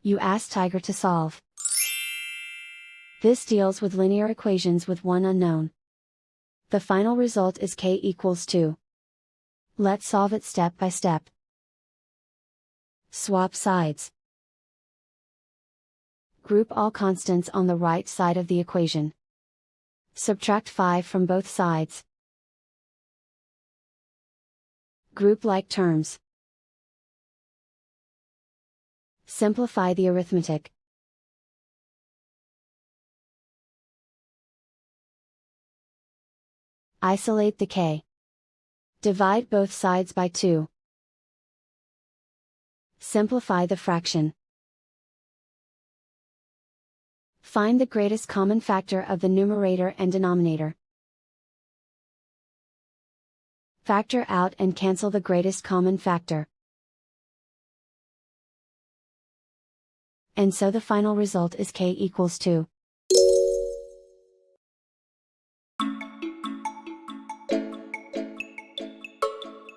You ask Tiger to solve. This deals with linear equations with one unknown. The final result is k equals 2. Let's solve it step by step. Swap sides. Group all constants on the right side of the equation. Subtract 5 from both sides. Group like terms. Simplify the arithmetic. Isolate the k. Divide both sides by 2. Simplify the fraction. Find the greatest common factor of the numerator and denominator. Factor out and cancel the greatest common factor. And so the final result is k equals 2.